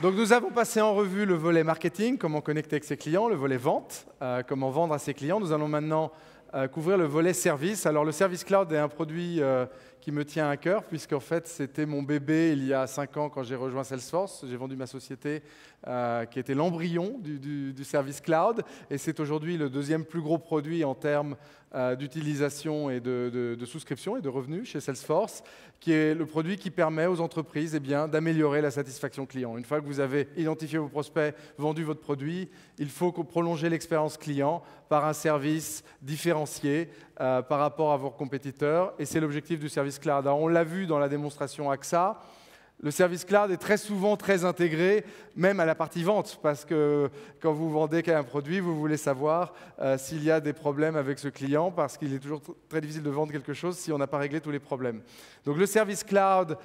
Donc nous avons passé en revue le volet marketing, comment connecter avec ses clients, le volet vente, comment vendre à ses clients. Nous allons maintenant couvrir le volet service. Alors le Service Cloud est un produit qui me tient à cœur, puisqu'en fait c'était mon bébé il y a 5 ans quand j'ai rejoint Salesforce. J'ai vendu ma société qui était l'embryon du Service Cloud, et c'est aujourd'hui le deuxième plus gros produit en termes d'utilisation et de souscription et de revenus chez Salesforce, qui est le produit qui permet aux entreprises d'améliorer la satisfaction client. Une fois que vous avez identifié vos prospects, vendu votre produit, il faut prolonger l'expérience client par un service différencié par rapport à vos compétiteurs, et c'est l'objectif du Service Cloud. Alors, on l'a vu dans la démonstration AXA, le Service Cloud est très souvent très intégré, même à la partie vente, parce que quand vous vendez un produit, vous voulez savoir s'il y a des problèmes avec ce client, parce qu'il est toujours très difficile de vendre quelque chose si on n'a pas réglé tous les problèmes. Donc le Service Cloud,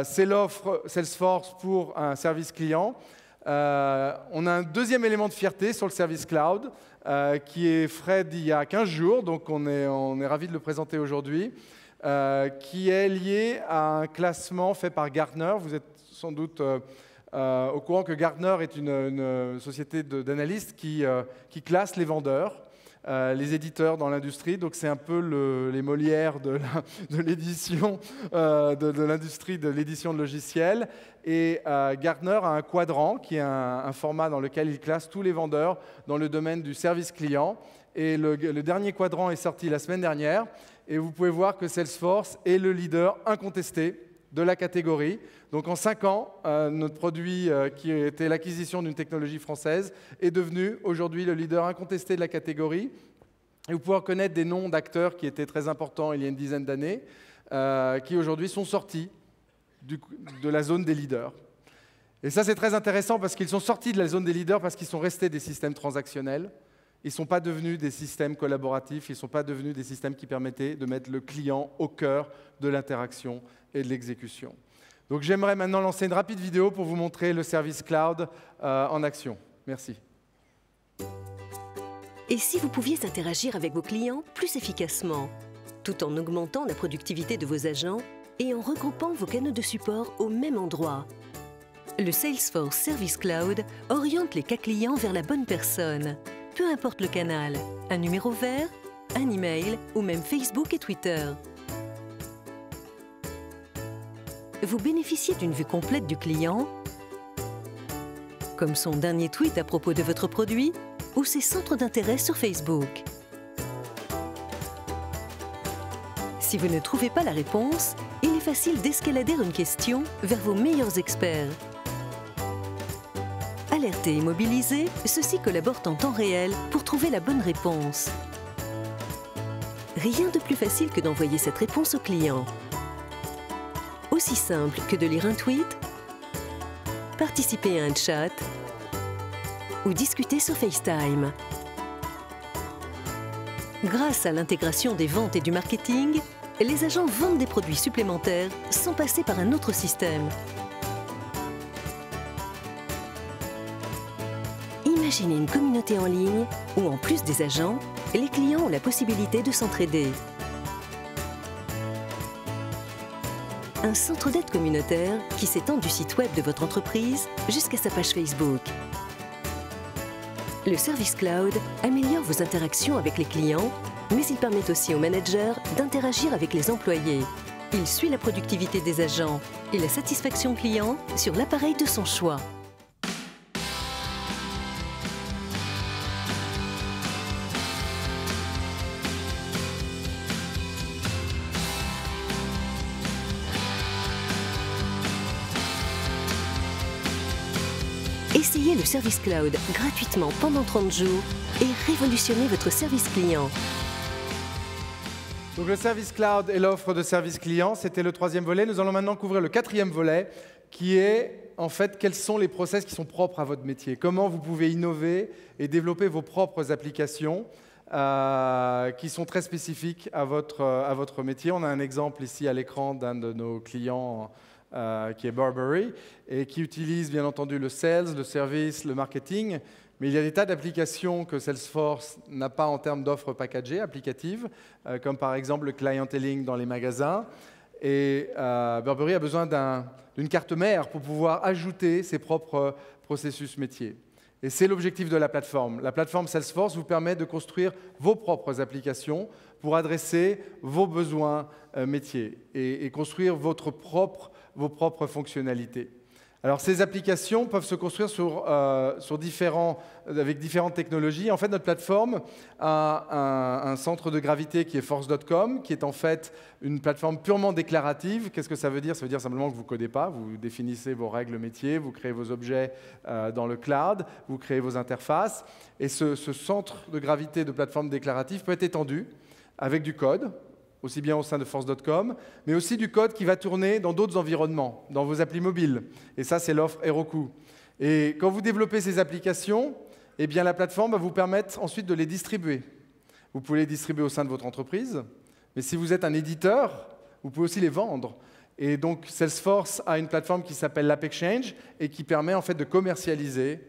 c'est l'offre Salesforce pour un service client. On a un deuxième élément de fierté sur le Service Cloud, qui est frais d'il y a 15 jours, donc on est ravis de le présenter aujourd'hui. Qui est lié à un classement fait par Gartner. Vous êtes sans doute au courant que Gartner est une société d'analystes qui classe les vendeurs, les éditeurs dans l'industrie. Donc c'est un peu les Molières de l'édition, de l'industrie de l'édition de logiciels. Et Gartner a un quadrant qui est un format dans lequel il classe tous les vendeurs dans le domaine du service client. Et le dernier quadrant est sorti la semaine dernière. Et vous pouvez voir que Salesforce est le leader incontesté de la catégorie. Donc en 5 ans, notre produit, qui était l'acquisition d'une technologie française, est devenu aujourd'hui le leader incontesté de la catégorie. Et vous pouvez reconnaître des noms d'acteurs qui étaient très importants il y a une dizaine d'années, qui aujourd'hui sont sortis de la zone des leaders. Et ça, c'est très intéressant parce qu'ils sont sortis de la zone des leaders parce qu'ils sont restés des systèmes transactionnels. Ils ne sont pas devenus des systèmes collaboratifs, ils ne sont pas devenus des systèmes qui permettaient de mettre le client au cœur de l'interaction et de l'exécution. Donc j'aimerais maintenant lancer une rapide vidéo pour vous montrer le Service Cloud en action. Merci. Et si vous pouviez interagir avec vos clients plus efficacement, tout en augmentant la productivité de vos agents et en regroupant vos canaux de support au même endroit? Le Salesforce Service Cloud oriente les cas clients vers la bonne personne. Peu importe le canal, un numéro vert, un email ou même Facebook et Twitter. Vous bénéficiez d'une vue complète du client, comme son dernier tweet à propos de votre produit ou ses centres d'intérêt sur Facebook. Si vous ne trouvez pas la réponse, il est facile d'escalader une question vers vos meilleurs experts. Alertés et mobilisés, ceux-ci collaborent en temps réel pour trouver la bonne réponse. Rien de plus facile que d'envoyer cette réponse au client. Aussi simple que de lire un tweet, participer à un chat ou discuter sur FaceTime. Grâce à l'intégration des ventes et du marketing, les agents vendent des produits supplémentaires sans passer par un autre système. Imaginez une communauté en ligne où, en plus des agents, les clients ont la possibilité de s'entraider. Un centre d'aide communautaire qui s'étend du site web de votre entreprise jusqu'à sa page Facebook. Le Service Cloud améliore vos interactions avec les clients, mais il permet aussi aux managers d'interagir avec les employés. Il suit la productivité des agents et la satisfaction client sur l'appareil de son choix. Essayez le Service Cloud gratuitement pendant 30 jours et révolutionnez votre service client. Donc le Service Cloud et l'offre de service client, c'était le 3e volet. Nous allons maintenant couvrir le 4e volet, qui est en fait quels sont les process qui sont propres à votre métier. Comment vous pouvez innover et développer vos propres applications qui sont très spécifiques à votre métier. On a un exemple ici à l'écran d'un de nos clients qui est Burberry, et qui utilise bien entendu le sales, le service, le marketing, mais il y a des tas d'applications que Salesforce n'a pas en termes d'offres packagées, applicatives, comme par exemple le clienteling dans les magasins. Et Burberry a besoin d'une carte mère pour pouvoir ajouter ses propres processus métiers. Et c'est l'objectif de la plateforme. La plateforme Salesforce vous permet de construire vos propres applications pour adresser vos besoins métiers et construire vos propres fonctionnalités. Alors, ces applications peuvent se construire avec différentes technologies. En fait, notre plateforme a un centre de gravité qui est Force.com, qui est en fait une plateforme purement déclarative. Qu'est-ce que ça veut dire? Ça veut dire simplement que vous ne codez pas, vous définissez vos règles métiers, vous créez vos objets dans le cloud, vous créez vos interfaces. Et ce centre de gravité de plateforme déclarative peut être étendu avec du code, aussi bien au sein de Force.com, mais aussi du code qui va tourner dans d'autres environnements, dans vos applis mobiles. Et ça, c'est l'offre Heroku. Et quand vous développez ces applications, eh bien, la plateforme va vous permettre ensuite de les distribuer. Vous pouvez les distribuer au sein de votre entreprise, mais si vous êtes un éditeur, vous pouvez aussi les vendre. Et donc, Salesforce a une plateforme qui s'appelle l'AppExchange et qui permet en fait de commercialiser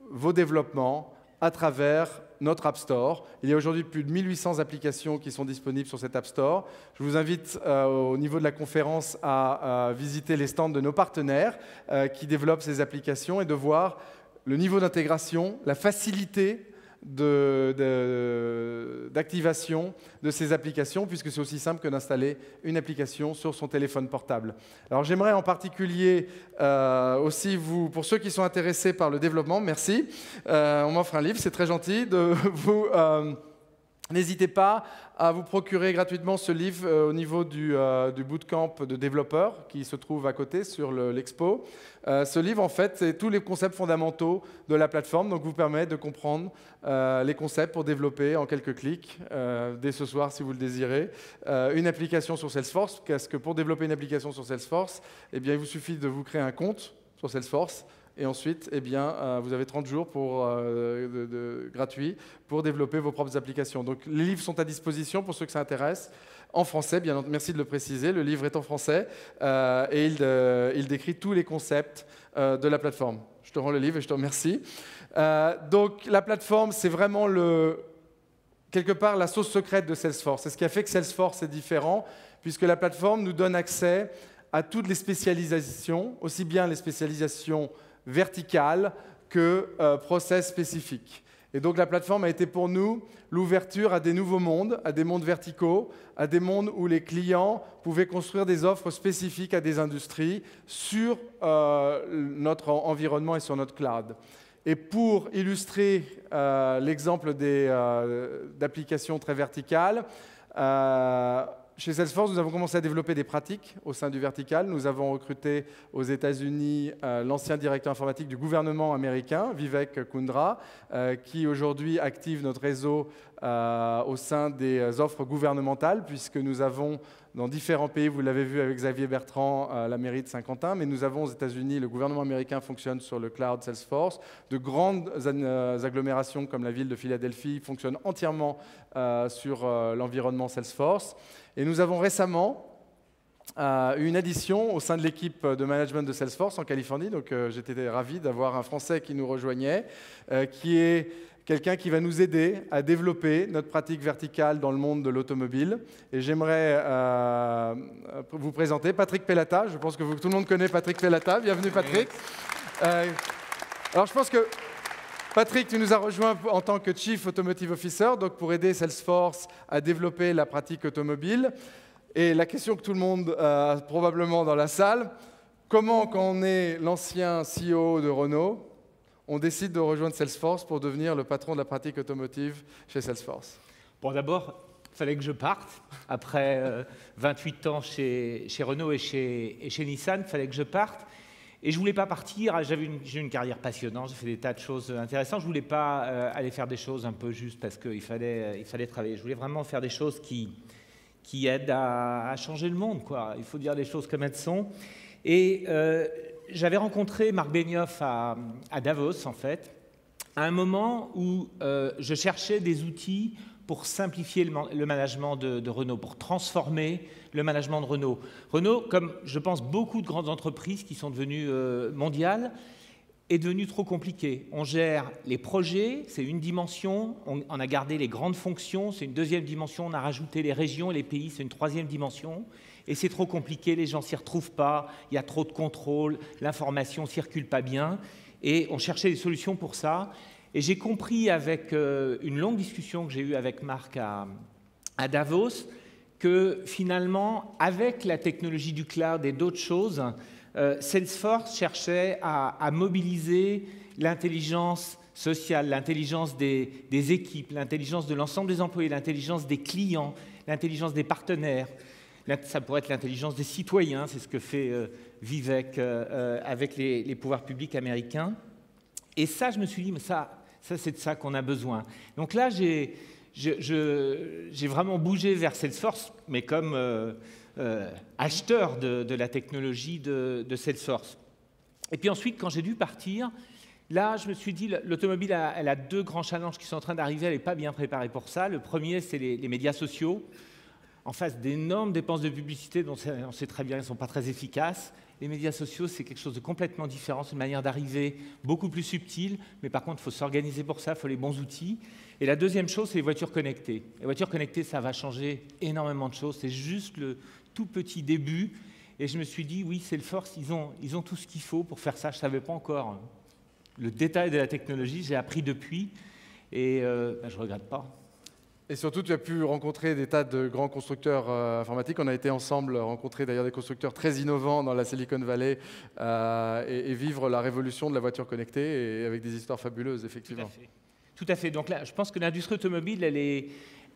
vos développements à travers notre App Store. Il y a aujourd'hui plus de 1800 applications qui sont disponibles sur cet App Store. Je vous invite au niveau de la conférence à visiter les stands de nos partenaires qui développent ces applications et de voir le niveau d'intégration, la facilité d'activation de ces applications, puisque c'est aussi simple que d'installer une application sur son téléphone portable. Alors j'aimerais en particulier aussi pour ceux qui sont intéressés par le développement, merci, on m'offre un livre, c'est très gentil de vous... N'hésitez pas à vous procurer gratuitement ce livre au niveau du bootcamp de développeurs qui se trouve à côté sur l'expo. Ce livre, en fait, c'est tous les concepts fondamentaux de la plateforme, donc vous permet de comprendre les concepts pour développer en quelques clics, dès ce soir si vous le désirez, une application sur Salesforce. Parce que pour développer une application sur Salesforce, eh bien, il vous suffit de vous créer un compte sur Salesforce. Et ensuite, eh bien, vous avez 30 jours gratuits pour développer vos propres applications. Donc, les livres sont à disposition pour ceux que ça intéresse, en français, bien entendu. Merci de le préciser. Le livre est en français et il décrit tous les concepts de la plateforme. Je te rends le livre et je te remercie. Donc, la plateforme, c'est vraiment quelque part la sauce secrète de Salesforce. C'est ce qui a fait que Salesforce est différent, puisque la plateforme nous donne accès à toutes les spécialisations, aussi bien les spécialisations verticales que process spécifiques. Et donc la plateforme a été pour nous l'ouverture à des nouveaux mondes, à des mondes verticaux, à des mondes où les clients pouvaient construire des offres spécifiques à des industries sur notre environnement et sur notre cloud. Et pour illustrer l'exemple d'applications très verticales, chez Salesforce, nous avons commencé à développer des pratiques au sein du vertical. Nous avons recruté aux États-Unis l'ancien directeur informatique du gouvernement américain, Vivek Kundra, qui aujourd'hui active notre réseau au sein des offres gouvernementales, puisque nous avons dans différents pays, vous l'avez vu avec Xavier Bertrand, la mairie de Saint-Quentin, mais nous avons aux États-Unis, le gouvernement américain fonctionne sur le cloud Salesforce. De grandes agglomérations comme la ville de Philadelphie fonctionnent entièrement sur l'environnement Salesforce. Et nous avons récemment eu une addition au sein de l'équipe de management de Salesforce en Californie. Donc j'étais ravi d'avoir un Français qui nous rejoignait, qui est quelqu'un qui va nous aider à développer notre pratique verticale dans le monde de l'automobile. Et j'aimerais vous présenter Patrick Pellata. Je pense que tout le monde connaît Patrick Pellata. Bienvenue Patrick. Alors je pense que Patrick, tu nous as rejoint en tant que Chief Automotive Officer, donc pour aider Salesforce à développer la pratique automobile. Et la question que tout le monde a probablement dans la salle, comment, quand on est l'ancien CEO de Renault, on décide de rejoindre Salesforce pour devenir le patron de la pratique automotive chez Salesforce? Bon, d'abord, il fallait que je parte. Après 28 ans chez Renault et chez Nissan, il fallait que je parte. Et je ne voulais pas partir. J'ai une carrière passionnante, j'ai fait des tas de choses intéressantes. Je ne voulais pas aller faire des choses un peu juste parce qu'il fallait travailler. Je voulais vraiment faire des choses qui aident à changer le monde, quoi. Il faut dire les choses comme elles sont. Et j'avais rencontré Marc Benioff à Davos, en fait, à un moment où je cherchais des outils pour simplifier le management de Renault, pour transformer le management de Renault. Renault, comme je pense beaucoup de grandes entreprises qui sont devenues mondiales, est devenu trop compliqué. On gère les projets, c'est une dimension, on a gardé les grandes fonctions, c'est une deuxième dimension, on a rajouté les régions et les pays, c'est une troisième dimension. et c'est trop compliqué, les gens s'y retrouvent pas, il y a trop de contrôle, l'information circule pas bien, et on cherchait des solutions pour ça. Et j'ai compris avec une longue discussion que j'ai eue avec Marc à Davos que finalement, avec la technologie du cloud et d'autres choses, Salesforce cherchait à mobiliser l'intelligence sociale, l'intelligence des équipes, l'intelligence de l'ensemble des employés, l'intelligence des clients, l'intelligence des partenaires. Ça pourrait être l'intelligence des citoyens, c'est ce que fait Vivek avec les pouvoirs publics américains. Et ça, je me suis dit, mais ça c'est de ça qu'on a besoin. Donc là, j'ai vraiment bougé vers Salesforce, mais comme acheteur de la technologie de Salesforce. Et puis ensuite, quand j'ai dû partir, là, je me suis dit, l'automobile, elle a deux grands challenges qui sont en train d'arriver, elle n'est pas bien préparée pour ça. Le premier, c'est les médias sociaux. En face d'énormes dépenses de publicité dont on sait très bien qu'elles ne sont pas très efficaces, les médias sociaux, c'est quelque chose de complètement différent, c'est une manière d'arriver beaucoup plus subtile, mais par contre, il faut s'organiser pour ça, il faut les bons outils. Et la deuxième chose, c'est les voitures connectées. Les voitures connectées, ça va changer énormément de choses, c'est juste le tout petit début. Et je me suis dit, oui, Salesforce, ils ont tout ce qu'il faut pour faire ça. Je ne savais pas encore le détail de la technologie, j'ai appris depuis, et je ne regrette pas. Et surtout, tu as pu rencontrer des tas de grands constructeurs informatiques. On a été ensemble rencontrer d'ailleurs des constructeurs très innovants dans la Silicon Valley et vivre la révolution de la voiture connectée et avec des histoires fabuleuses, effectivement. Tout à fait. Donc là, je pense que l'industrie automobile,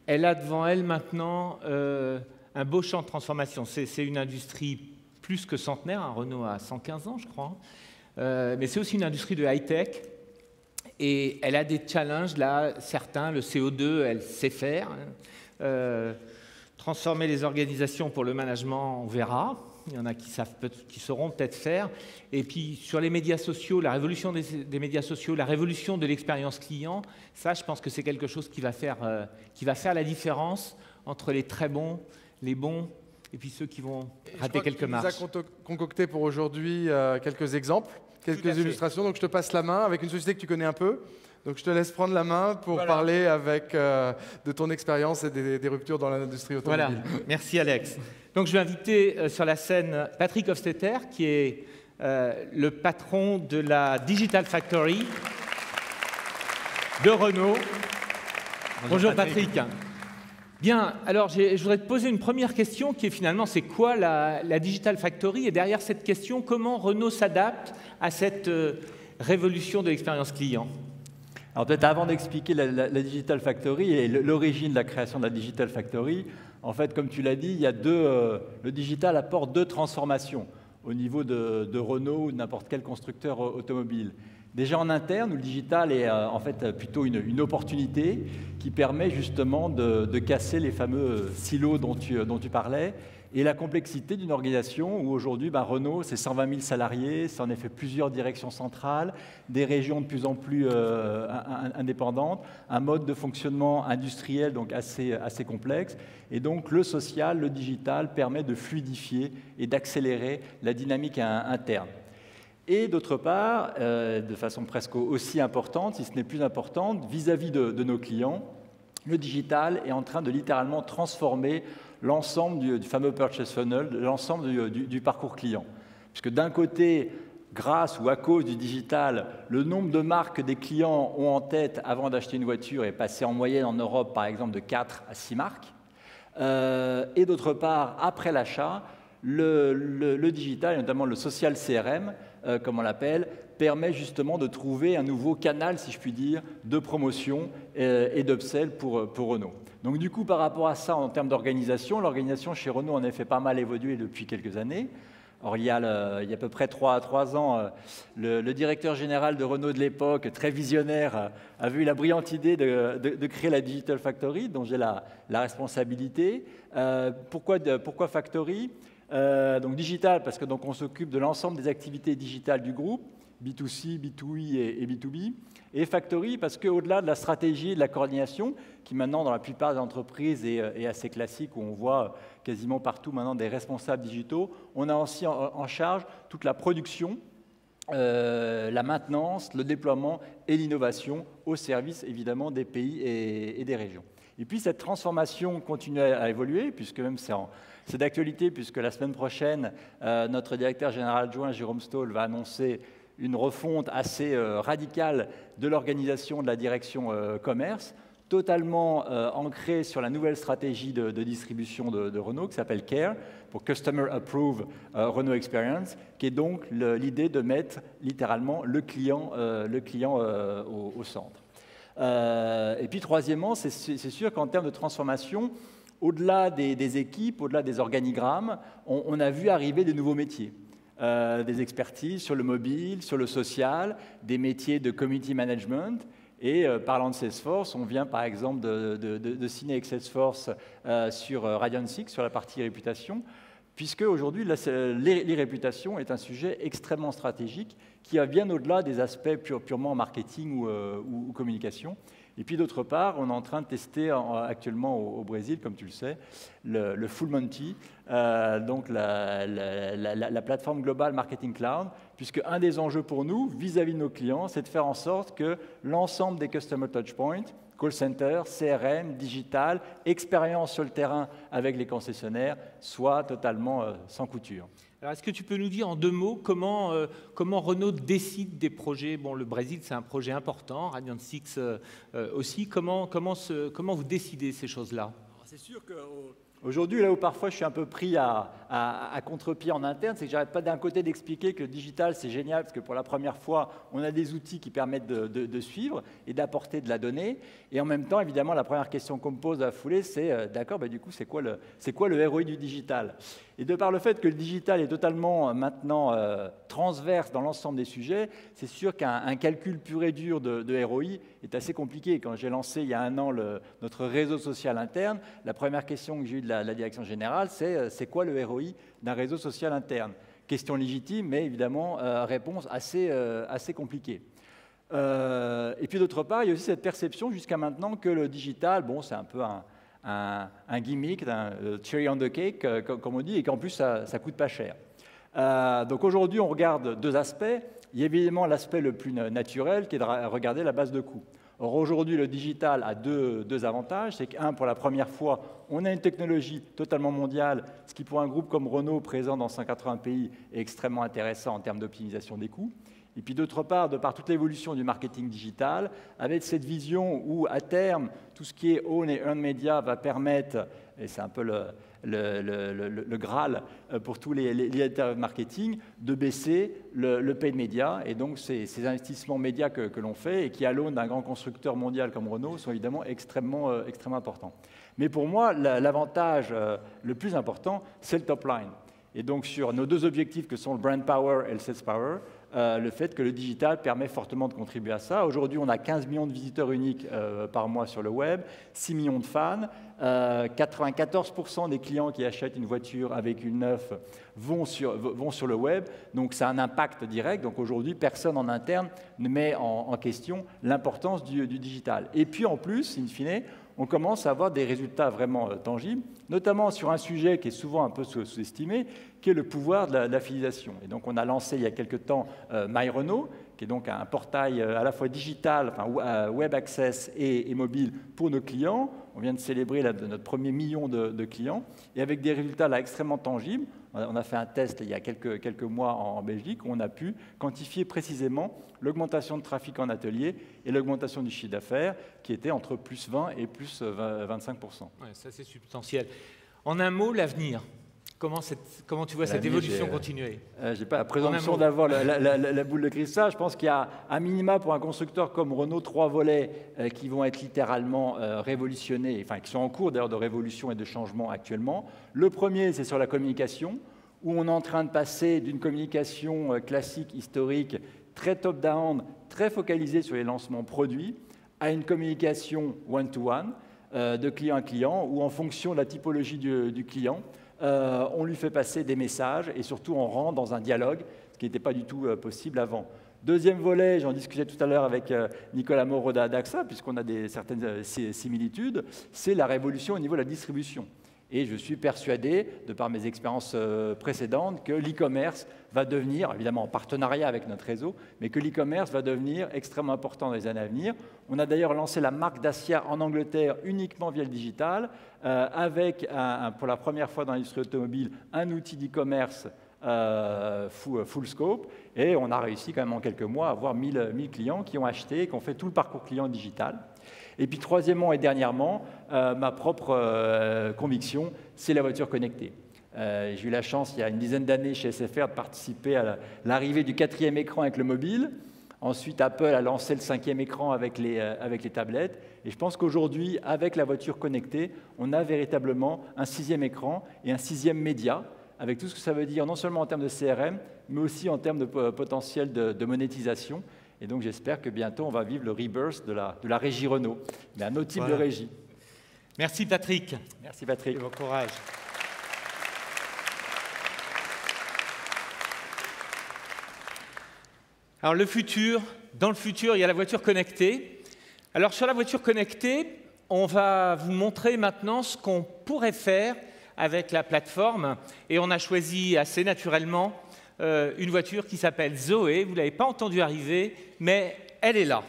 elle a devant elle maintenant un beau champ de transformation. C'est une industrie plus que centenaire. Renault a 115 ans, je crois. Mais c'est aussi une industrie de high-tech. Et elle a des challenges, là, certains, le CO2, elle sait faire. Transformer les organisations pour le management, on verra. Il y en a qui sauront peut-être faire. Et puis, sur les médias sociaux, la révolution des médias sociaux, la révolution de l'expérience client, ça, je pense que c'est quelque chose qui va faire la différence entre les très bons, les bons, et puis ceux qui vont rater quelques marches. Tu nous as concocté pour aujourd'hui quelques exemples. Quelques illustrations, donc je te passe la main avec une société que tu connais un peu. Donc je te laisse prendre la main pour parler de ton expérience et des ruptures dans l'industrie automobile. Voilà, merci Alex. Donc je vais inviter sur la scène Patrick Hofstetter, qui est le patron de la Digital Factory de Renault. Bonjour Patrick. Bien, alors je voudrais te poser une première question qui est finalement, c'est quoi la Digital Factory? Et derrière cette question, comment Renault s'adapte à cette révolution de l'expérience client? Alors peut-être avant d'expliquer la Digital Factory et l'origine de la création de la Digital Factory, en fait, comme tu l'as dit, il y a le digital apporte deux transformations au niveau de Renault ou de n'importe quel constructeur automobile. Déjà en interne, où le digital est en fait plutôt une opportunité qui permet justement de casser les fameux silos dont tu parlais et la complexité d'une organisation où aujourd'hui, Renault, c'est 120 000 salariés, c'est en effet plusieurs directions centrales, des régions de plus en plus indépendantes, un mode de fonctionnement industriel donc assez complexe. Et donc le social, le digital permet de fluidifier et d'accélérer la dynamique interne. Et d'autre part, de façon presque aussi importante, si ce n'est plus importante, vis-à-vis de nos clients, le digital est en train de littéralement transformer l'ensemble du fameux purchase funnel, l'ensemble du parcours client. Puisque d'un côté, grâce ou à cause du digital, le nombre de marques que des clients ont en tête avant d'acheter une voiture est passé en moyenne en Europe, par exemple, de 4 à 6 marques. Et d'autre part, après l'achat, le digital, et notamment le social CRM, comme on l'appelle, permet justement de trouver un nouveau canal, si je puis dire, de promotion et d'upsell pour Renault. Donc du coup, par rapport à ça, en termes d'organisation, l'organisation chez Renault en a fait pas mal évolué depuis quelques années. Or, il y a à peu près 3 ans, le directeur général de Renault de l'époque, très visionnaire, avait eu la brillante idée de créer la Digital Factory, dont j'ai la responsabilité. Pourquoi Factory? Donc digital, parce que donc, on s'occupe de l'ensemble des activités digitales du groupe, B2C, B2E et B2B. Et Factory, parce qu'au-delà de la stratégie et de la coordination, qui maintenant, dans la plupart des entreprises, est assez classique, où on voit quasiment partout maintenant des responsables digitaux, on a aussi en charge toute la production, la maintenance, le déploiement et l'innovation au service, évidemment, des pays et des régions. Et puis cette transformation continue à évoluer, puisque même c'est d'actualité, puisque la semaine prochaine, notre directeur général adjoint, Jérôme Stahl, va annoncer une refonte assez radicale de l'organisation de la direction commerce, totalement ancrée sur la nouvelle stratégie de distribution de Renault, qui s'appelle CARE, pour Customer Approved Renault Experience, qui est donc l'idée de mettre littéralement le client au centre. Et puis troisièmement, c'est sûr qu'en termes de transformation, au-delà des équipes, au-delà des organigrammes, on a vu arriver des nouveaux métiers. Des expertises sur le mobile, sur le social, des métiers de community management. Et parlant de Salesforce, on vient par exemple de signer avec Salesforce sur Radian 6, sur la partie réputation, puisque aujourd'hui, les réputations est un sujet extrêmement stratégique qui va bien au-delà des aspects purement marketing ou communication. Et puis d'autre part, on est en train de tester actuellement au Brésil, comme tu le sais, le Full Monty, donc la plateforme Global Marketing Cloud, puisque un des enjeux pour nous, vis-à-vis de nos clients, c'est de faire en sorte que l'ensemble des Customer Touchpoints, call center, CRM, digital, expérience sur le terrain avec les concessionnaires, soient totalement sans couture. Alors, est-ce que tu peux nous dire en 2 mots comment Renault décide des projets? Bon, le Brésil, c'est un projet important, Radian 6 aussi. Comment vous décidez ces choses-là? C'est sûr qu'aujourd'hui, là où parfois je suis un peu pris à contre-pied en interne, c'est que j'arrête pas d'un côté d'expliquer que le digital, c'est génial, parce que pour la première fois, on a des outils qui permettent de suivre et d'apporter de la donnée. Et en même temps, évidemment, la première question qu'on me pose à la foulée, c'est d'accord, du coup, c'est quoi le ROI du digital? Et de par le fait que le digital est totalement maintenant transverse dans l'ensemble des sujets, c'est sûr qu'un calcul pur et dur de ROI est assez compliqué. Quand j'ai lancé il y a 1 an notre réseau social interne, la première question que j'ai eue de la direction générale, c'est quoi le ROI d'un réseau social interne? Question légitime, mais évidemment, réponse assez compliquée. Et puis d'autre part, il y a aussi cette perception jusqu'à maintenant que le digital, bon, c'est un peu un gimmick, un cherry on the cake, comme on dit, et qu'en plus, ça coûte pas cher. Donc aujourd'hui, on regarde 2 aspects. Il y a évidemment l'aspect le plus naturel, qui est de regarder la base de coûts. Or, aujourd'hui, le digital a deux avantages. C'est qu'un, pour la première fois, on a une technologie totalement mondiale, ce qui, pour un groupe comme Renault, présent dans 180 pays, est extrêmement intéressant en termes d'optimisation des coûts. Et puis d'autre part, de par toute l'évolution du marketing digital, avec cette vision où, à terme, tout ce qui est own et earned media va permettre, et c'est un peu le Graal pour tous les directeurs de marketing, de baisser le paid media. Et donc, ces investissements médias que l'on fait et qui, à l'aune d'un grand constructeur mondial comme Renault, sont évidemment extrêmement importants. Mais pour moi, l'avantage le plus important, c'est le top line. Et donc, sur nos 2 objectifs que sont le brand power et le sales power, le fait que le digital permet fortement de contribuer à ça. Aujourd'hui, on a 15 millions de visiteurs uniques par mois sur le web, 6 millions de fans, 94% des clients qui achètent une voiture avec une neuve vont sur le web, donc ça a un impact direct. Donc aujourd'hui, personne en interne ne met en question l'importance du digital. Et puis en plus, in fine, on commence à avoir des résultats vraiment tangibles, notamment sur un sujet qui est souvent un peu sous-estimé, qui est le pouvoir de la fidélisation. Et donc on a lancé il y a quelque temps MyRenault, qui est donc un portail à la fois digital, enfin, web access et mobile pour nos clients. On vient de célébrer notre premier million de clients, et avec des résultats là extrêmement tangibles. On a fait un test il y a quelques mois en Belgique où on a pu quantifier précisément l'augmentation de trafic en atelier et l'augmentation du chiffre d'affaires qui était entre plus 20 et plus 25%. Ouais, ça, c'est substantiel. En un mot, l'avenir. Comment tu vois cette évolution continuer? Je n'ai pas la présomption d'avoir la boule de cristal. Je pense qu'il y a un minima pour un constructeur comme Renault 3 volets qui vont être littéralement révolutionnés, enfin qui sont en cours d'ailleurs de révolution et de changement actuellement. Le premier, c'est sur la communication, où on est en train de passer d'une communication classique, historique, très top-down, très focalisée sur les lancements produits, à une communication one-to-one, de client à client, où en fonction de la typologie du client, on lui fait passer des messages et surtout on rentre dans un dialogue, ce qui n'était pas du tout possible avant. Deuxième volet, j'en discutais tout à l'heure avec Nicolas Moreau d'AXA, puisqu'on a certaines similitudes, c'est la révolution au niveau de la distribution. Et je suis persuadé, de par mes expériences précédentes, que l'e-commerce va devenir, évidemment en partenariat avec notre réseau, mais que l'e-commerce va devenir extrêmement important dans les années à venir. On a d'ailleurs lancé la marque Dacia en Angleterre uniquement via le digital, avec, pour la première fois dans l'industrie automobile, un outil d'e-commerce full scope, et on a réussi quand même en quelques mois à avoir 1000 clients qui ont acheté et qui ont fait tout le parcours client digital. Et puis troisièmement et dernièrement, ma propre conviction, c'est la voiture connectée. J'ai eu la chance, il y a une dizaine d'années chez SFR, de participer à l'arrivée du 4e écran avec le mobile. Ensuite, Apple a lancé le 5e écran avec les tablettes. Et je pense qu'aujourd'hui, avec la voiture connectée, on a véritablement un 6e écran et un 6e média, avec tout ce que ça veut dire, non seulement en termes de CRM, mais aussi en termes de potentiel de monétisation. Et donc, j'espère que bientôt, on va vivre le rebirth de la régie Renault, mais un autre type de régie. Merci, Patrick. Merci, Patrick. Et bon courage. Alors, dans le futur, il y a la voiture connectée. Alors, sur la voiture connectée, on va vous montrer maintenant ce qu'on pourrait faire avec la plateforme. Et on a choisi assez naturellement une voiture qui s'appelle Zoé. Vous ne l'avez pas entendue arriver, mais elle est là.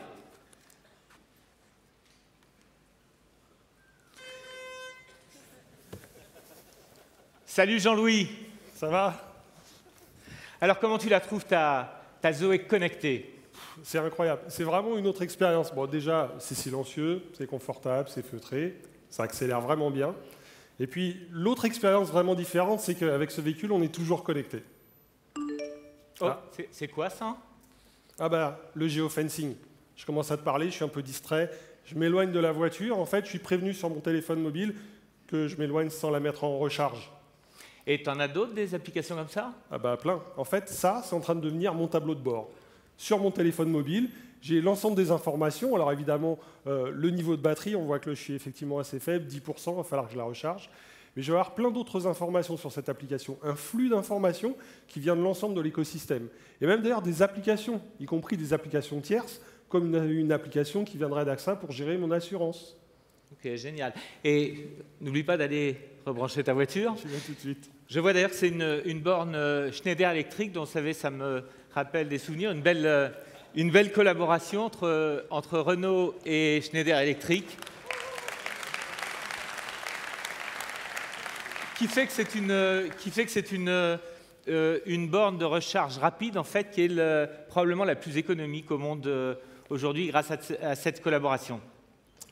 Salut Jean-Louis. Ça va? Alors comment tu la trouves ta Zoé connectée? C'est incroyable. C'est vraiment une autre expérience. Bon, déjà, c'est silencieux, c'est confortable, c'est feutré, ça accélère vraiment bien. Et puis, l'autre expérience vraiment différente, c'est qu'avec ce véhicule, on est toujours connecté. Oh, c'est quoi ça? Ah bah, le géofencing. Je commence à te parler, je suis un peu distrait, je m'éloigne de la voiture. En fait, je suis prévenu sur mon téléphone mobile que je m'éloigne sans la mettre en recharge. Et tu en as d'autres, des applications comme ça? Ah bah, plein. En fait, ça, c'est en train de devenir mon tableau de bord. Sur mon téléphone mobile, j'ai l'ensemble des informations. Alors évidemment, le niveau de batterie, on voit que je suis effectivement assez faible, 10%, il va falloir que je la recharge. Mais je vais avoir plein d'autres informations sur cette application, un flux d'informations qui vient de l'ensemble de l'écosystème. Et même d'ailleurs des applications, y compris des applications tierces, comme une application qui viendrait d'AXA pour gérer mon assurance. Ok, génial. Et n'oublie pas d'aller rebrancher ta voiture. Je viens tout de suite. Je vois d'ailleurs que c'est une borne Schneider électrique, dont vous savez, ça me rappelle des souvenirs, une belle collaboration entre Renault et Schneider Electric. Qui fait que c'est une borne de recharge rapide, en fait, qui est probablement la plus économique au monde aujourd'hui grâce à cette collaboration.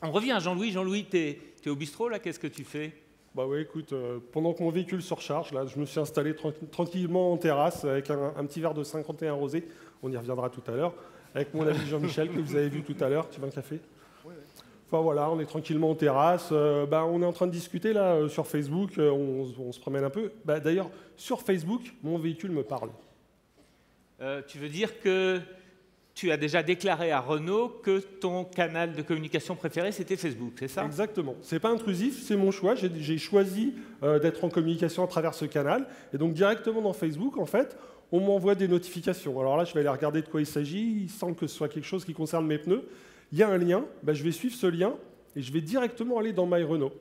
On revient à Jean-Louis. Jean-Louis, tu es au bistrot, là, qu'est-ce que tu fais? Bah oui, écoute, pendant que mon véhicule se recharge, là, je me suis installé tranquillement en terrasse avec un petit verre de 51 rosé, on y reviendra tout à l'heure, avec mon ami Jean-Michel que vous avez vu tout à l'heure. Tu veux un café? Oui. Enfin voilà, on est tranquillement en terrasse. On est en train de discuter là sur Facebook, on se promène un peu. D'ailleurs, sur Facebook, mon véhicule me parle. Tu veux dire que tu as déjà déclaré à Renault que ton canal de communication préféré, c'était Facebook, c'est ça? Exactement. Ce n'est pas intrusif, c'est mon choix. J'ai choisi d'être en communication à travers ce canal. Et donc directement dans Facebook, en fait, on m'envoie des notifications. Alors là, je vais aller regarder de quoi il s'agit. Il semble que ce soit quelque chose qui concerne mes pneus. Il y a un lien, je vais suivre ce lien et je vais directement aller dans My Renault.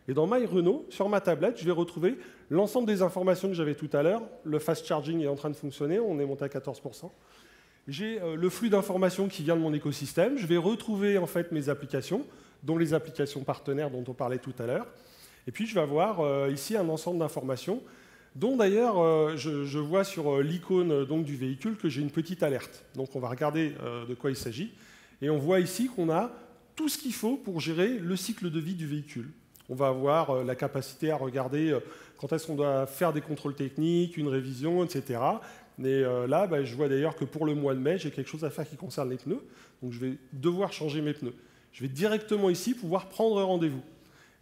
Et dans My Renault, sur ma tablette, je vais retrouver l'ensemble des informations que j'avais tout à l'heure. Le fast charging est en train de fonctionner, on est monté à 14%. J'ai le flux d'informations qui vient de mon écosystème. Je vais retrouver en fait mes applications, dont les applications partenaires dont on parlait tout à l'heure. Et puis je vais avoir ici un ensemble d'informations, dont d'ailleurs je vois sur l'icône du véhicule que j'ai une petite alerte. Donc on va regarder de quoi il s'agit. Et on voit ici qu'on a tout ce qu'il faut pour gérer le cycle de vie du véhicule. On va avoir la capacité à regarder quand est-ce qu'on doit faire des contrôles techniques, une révision, etc. Mais là, je vois d'ailleurs que pour le mois de mai, j'ai quelque chose à faire qui concerne les pneus. Donc je vais devoir changer mes pneus. Je vais directement ici pouvoir prendre rendez-vous.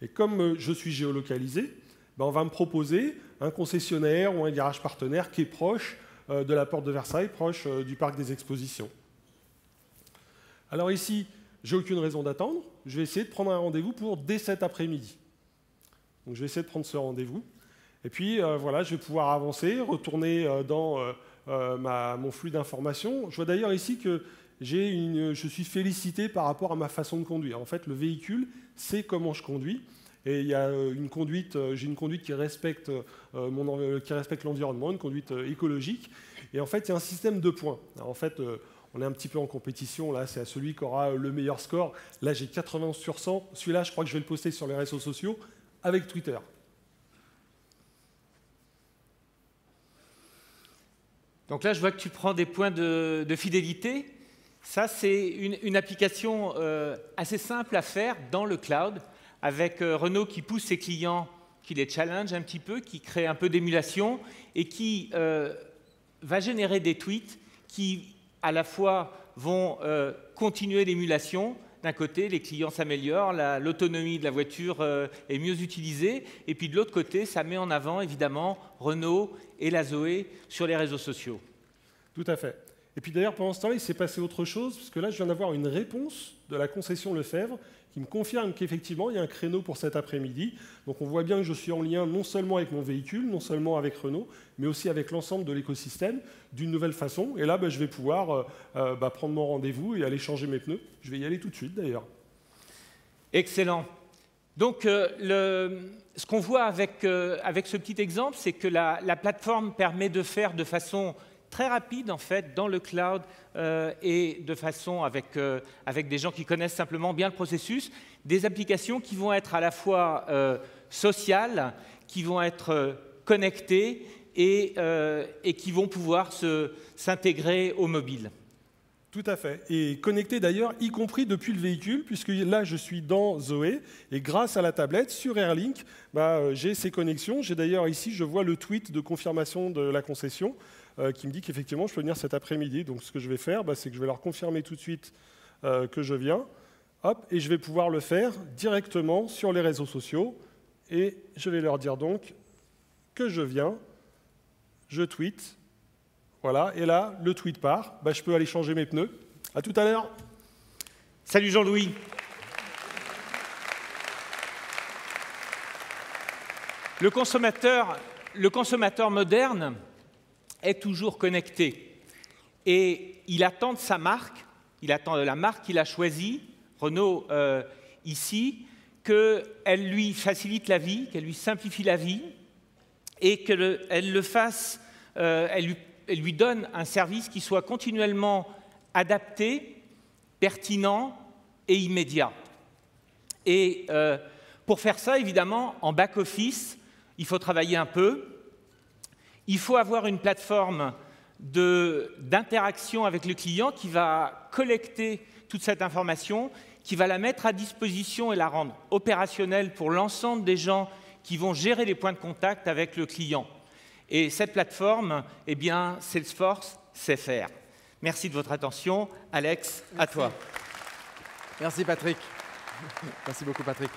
Et comme je suis géolocalisé, on va me proposer un concessionnaire ou un garage partenaire qui est proche de la porte de Versailles, proche du parc des expositions. Alors ici, j'ai aucune raison d'attendre. Je vais essayer de prendre un rendez-vous pour dès cet après-midi. Donc je vais essayer de prendre ce rendez-vous. Et puis voilà, je vais pouvoir avancer, retourner dans mon flux d'informations. Je vois d'ailleurs ici que je suis félicité par rapport à ma façon de conduire. En fait, le véhicule sait comment je conduis. Et il y a j'ai une conduite qui respecte l'environnement, une conduite écologique. Et en fait, il y a un système de points. Alors, en fait, on est un petit peu en compétition. Là, c'est à celui qui aura le meilleur score. Là, j'ai 80 sur 100. Celui-là, je crois que je vais le poster sur les réseaux sociaux avec Twitter. Donc là, je vois que tu prends des points de fidélité. Ça, c'est une application assez simple à faire dans le cloud, avec Renault qui pousse ses clients, qui les challenge un petit peu, qui crée un peu d'émulation et qui va générer des tweets qui, à la fois, vont continuer l'émulation. D'un côté, les clients s'améliorent, l'autonomie de la voiture est mieux utilisée, et puis de l'autre côté, ça met en avant, évidemment, Renault et la Zoé sur les réseaux sociaux. Tout à fait. Et puis d'ailleurs, pendant ce temps-là, il s'est passé autre chose, parce que là, je viens d'avoir une réponse de la concession Lefebvre qui me confirme qu'effectivement, il y a un créneau pour cet après-midi. Donc on voit bien que je suis en lien non seulement avec mon véhicule, non seulement avec Renault, mais aussi avec l'ensemble de l'écosystème d'une nouvelle façon. Et là, je vais pouvoir prendre mon rendez-vous et aller changer mes pneus. Je vais y aller tout de suite, d'ailleurs. Excellent. Donc, ce qu'on voit avec ce petit exemple, c'est que la plateforme permet de faire de façon très rapide, en fait, dans le cloud et de façon avec des gens qui connaissent simplement bien le processus, des applications qui vont être à la fois sociales, qui vont être connectées et qui vont pouvoir s'intégrer au mobile. Tout à fait. Et connecté d'ailleurs, y compris depuis le véhicule, puisque là, je suis dans Zoé, et grâce à la tablette, sur Airlink, j'ai ces connexions. J'ai d'ailleurs ici, je vois le tweet de confirmation de la concession qui me dit qu'effectivement, je peux venir cet après-midi. Donc, ce que je vais faire, c'est que je vais leur confirmer tout de suite que je viens. Hop, et je vais pouvoir le faire directement sur les réseaux sociaux. Et je vais leur dire donc que je viens, je tweete. Voilà, et là, le tweet part. Je peux aller changer mes pneus. À tout à l'heure. Salut Jean-Louis. Le consommateur moderne est toujours connecté. Et il attend de sa marque, il attend de la marque qu'il a choisie, Renault ici, qu'elle lui facilite la vie, qu'elle lui simplifie la vie et qu'elle le fasse, elle lui donne un service qui soit continuellement adapté, pertinent et immédiat. Et pour faire ça, évidemment, en back-office, il faut travailler un peu. Il faut avoir une plateforme d'interaction avec le client qui va collecter toute cette information, qui va la mettre à disposition et la rendre opérationnelle pour l'ensemble des gens qui vont gérer les points de contact avec le client. Et cette plateforme, eh bien, Salesforce sait faire. Merci de votre attention. Alex, à toi. Merci Patrick. Merci beaucoup Patrick.